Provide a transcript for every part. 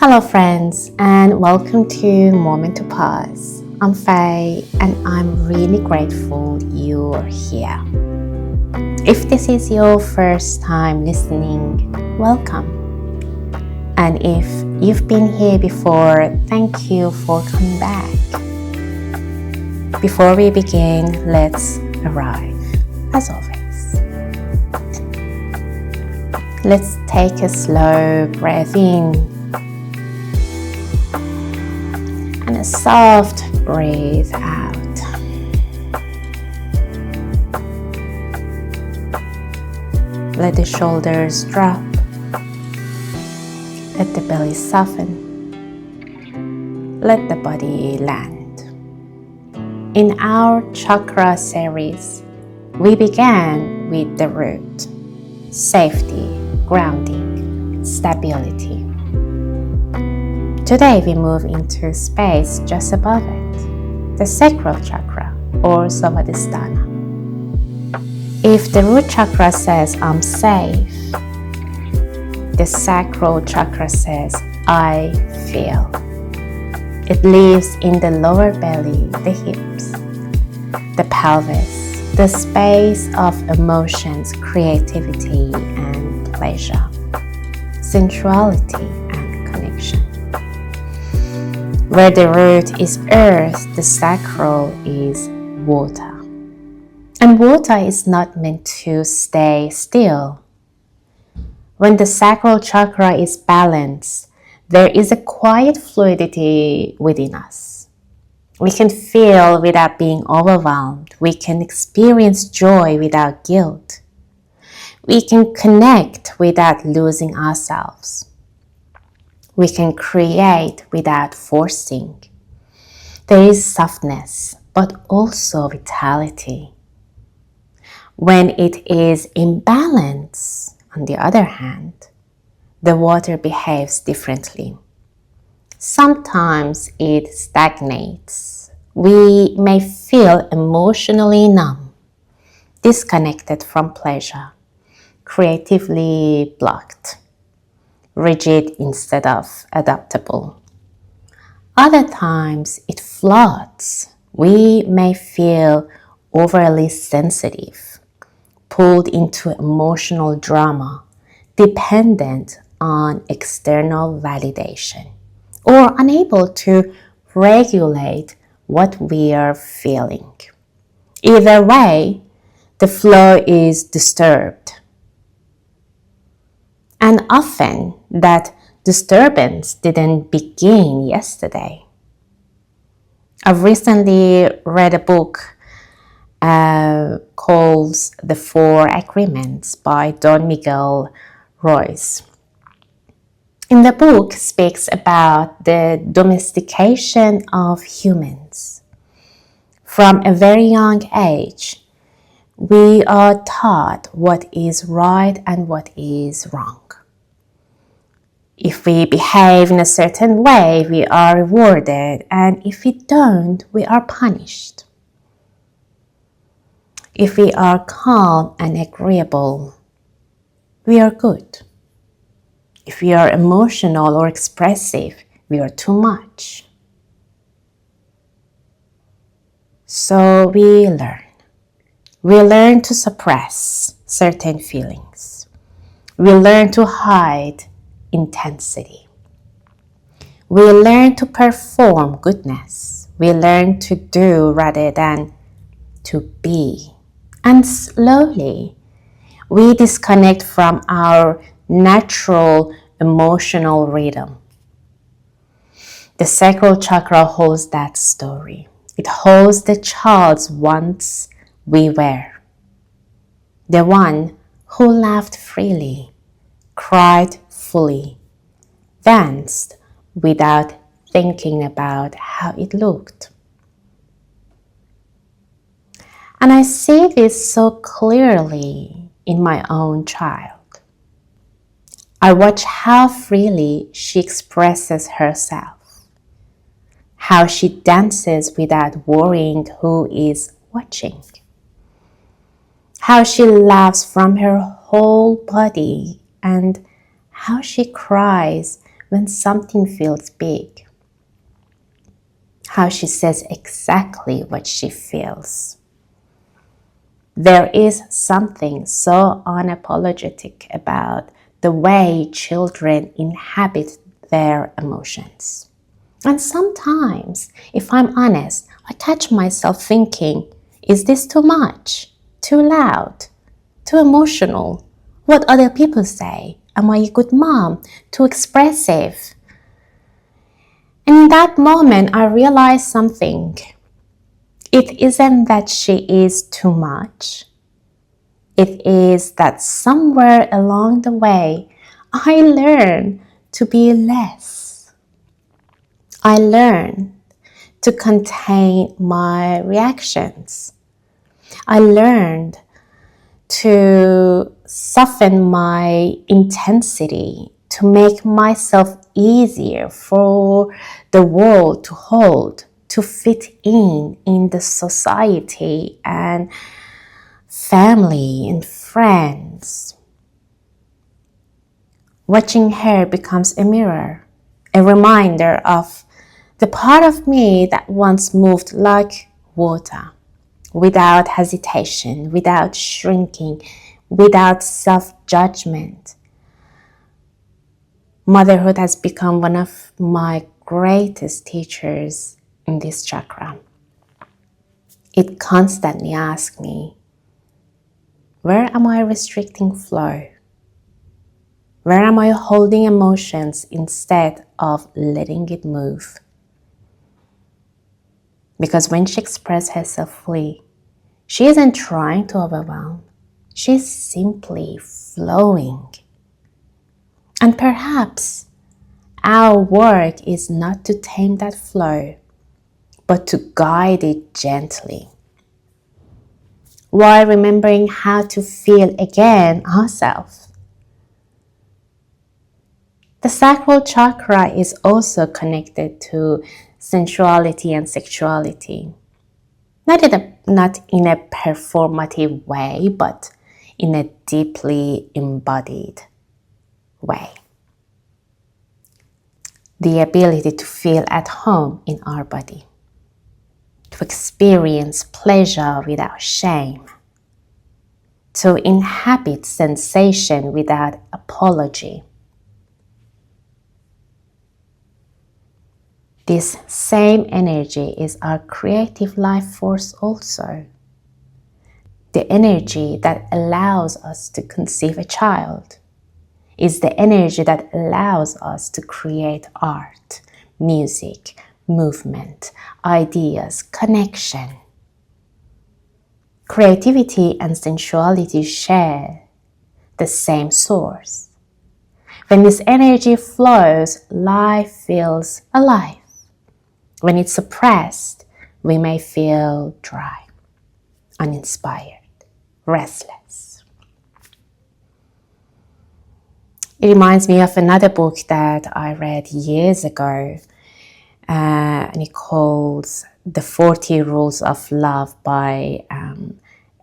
Hello friends, and welcome to Moment to Pause. I'm Faye and I'm really grateful you're here. If this is your first time listening, welcome. And if you've been here before, thank you for coming back. Before we begin, let's arrive, as always. Let's take a slow breath in and a soft breathe out. Let the shoulders drop. Let the belly soften. Let the body land. In our chakra series, we began with the root, safety, grounding, stability. Today we move into space just above it, the Sacral Chakra or Svadhisthana. If the root chakra says I'm safe, the Sacral Chakra says I feel. It lives in the lower belly, the hips, the pelvis, the space of emotions, creativity and pleasure, sensuality and connection. Where the root is earth, the sacral is water. And water is not meant to stay still. When the sacral chakra is balanced, there is a quiet fluidity within us. We can feel without being overwhelmed. We can experience joy without guilt. We can connect without losing ourselves. We can create without forcing. There is softness, but also vitality. When it is imbalanced, on the other hand, the water behaves differently. Sometimes it stagnates. We may feel emotionally numb, disconnected from pleasure, creatively blocked, rigid instead of adaptable. Other times it floats. We may feel overly sensitive, pulled into emotional drama, dependent on external validation, or unable to regulate what we are feeling. Either way, the flow is disturbed. And often that disturbance didn't begin yesterday. I've recently read a book called The Four Agreements by Don Miguel Ruiz. In the book speaks about the domestication of humans. From a very young age, we are taught what is right and what is wrong. If we behave in a certain way, we are rewarded, and if we don't, we are punished. If we are calm and agreeable, we are good. If we are emotional or expressive, we are too much. So we learn. We learn to suppress certain feelings. We learn to hide intensity. We learn to perform goodness. We learn to do rather than to be. And slowly, we disconnect from our natural emotional rhythm. The sacral chakra holds that story. It holds the child once we were. The one who laughed freely, cried fully, danced without thinking about how it looked. And I see this so clearly in my own child. I watch how freely she expresses herself, how she dances without worrying who is watching, how she laughs from her whole body, and how she cries when something feels big. How she says exactly what she feels. There is something so unapologetic about the way children inhabit their emotions. And sometimes, if I'm honest, I catch myself thinking, is this too much? Too loud? Too emotional? What other people say? Am I a good mom? Too expressive? And in that moment, I realized something. It isn't that she is too much. It is that somewhere along the way, I learned to be less. I learned to contain my reactions. I learned to soften my intensity, to make myself easier for the world to hold, to fit in the society and family and friends. Watching her becomes a mirror, a reminder of the part of me that once moved like water, without hesitation, without shrinking, without self-judgment. Motherhood has become one of my greatest teachers in this chakra. It constantly asks me, where am I restricting flow? Where am I holding emotions instead of letting it move? Because when she expresses herself fully, she isn't trying to overwhelm. She's simply flowing. And perhaps our work is not to tame that flow, but to guide it gently, while remembering how to feel again ourselves. The sacral chakra is also connected to sensuality and sexuality. Not in a performative way, but in a deeply embodied way. The ability to feel at home in our body, to experience pleasure without shame, to inhabit sensation without apology. This same energy is our creative life force also. The energy that allows us to conceive a child is the energy that allows us to create art, music, movement, ideas, connection. Creativity and sensuality share the same source. When this energy flows, life feels alive. When it's suppressed, we may feel dry, uninspired, restless. It reminds me of another book that I read years ago, and it calls The 40 Rules of Love by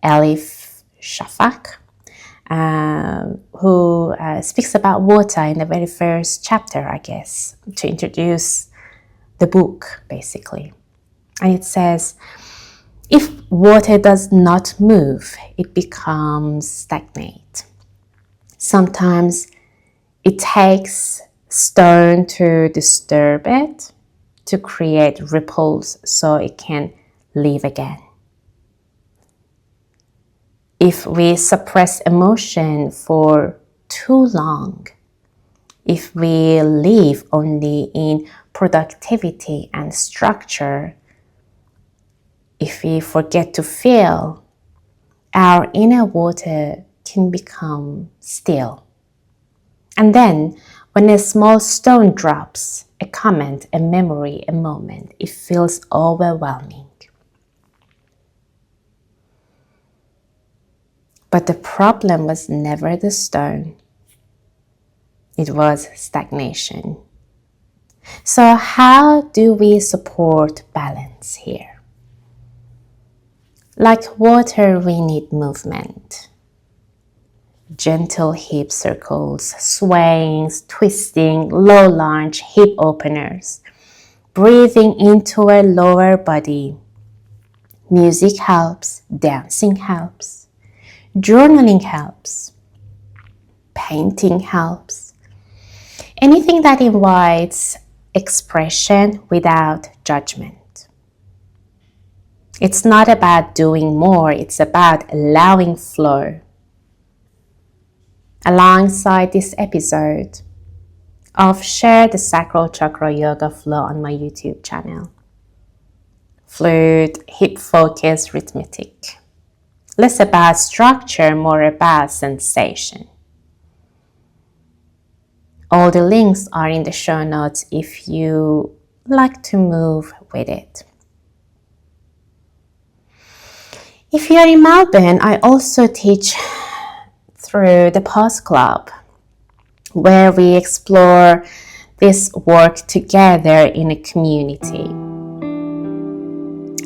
Elif Shafak, who speaks about water in the very first chapter, I guess, to introduce the book, basically. And it says, if water does not move, it becomes stagnant. Sometimes it takes stone to disturb it, to create ripples so it can live again. If we suppress emotion for too long, if we live only in productivity and structure, if we forget to feel, our inner water can become still. And then, when a small stone drops, a comment, a memory, a moment, it feels overwhelming. But the problem was never the stone. It was stagnation. So how do we support balance here? Like water, we need movement. gentle hip circles, swayings, twisting, low lunge, hip openers. Breathing into a lower body. Music helps, dancing helps, journaling helps, painting helps. Anything that invites expression without judgment. It's not about doing more, it's about allowing flow. Alongside this episode, I've shared the Sacral Chakra Yoga flow on my YouTube channel. Fluid, hip-focused, rhythmic. Less about structure, more about sensation. All the links are in the show notes if you like to move with it. If you are in Melbourne, I also teach through the Pause Club, where we explore this work together in a community.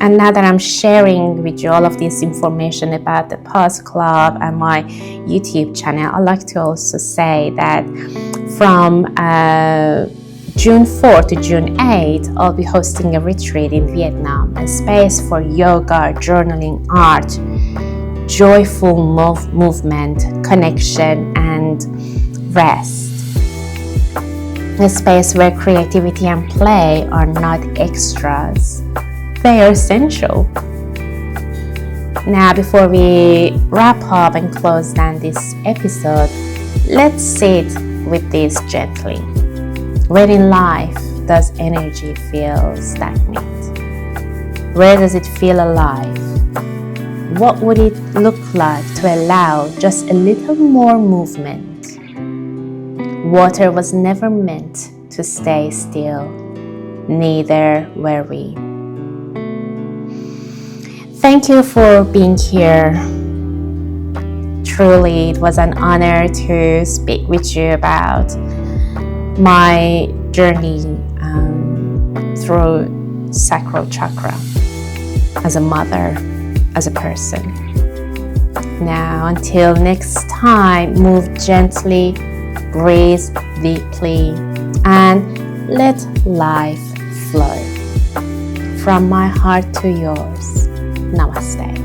And now that I'm sharing with you all of this information about the Pause Club and my YouTube channel, I'd like to also say that from June 4 to June 8, I'll be hosting a retreat in Vietnam, a space for yoga, journaling, art, joyful movement, connection, and rest. A space where creativity and play are not extras. They are essential. Now, before we wrap up and close down this episode, let's sit with this gently. Where in life does energy feel stagnant? Where does it feel alive? What would it look like to allow just a little more movement? Water was never meant to stay still, neither were we. Thank you for being here. Truly, it was an honor to speak with you about my journey through Sacral Chakra as a mother, as a person. Now, until next time, move gently, breathe deeply, and let life flow. From my heart to yours. Namaste.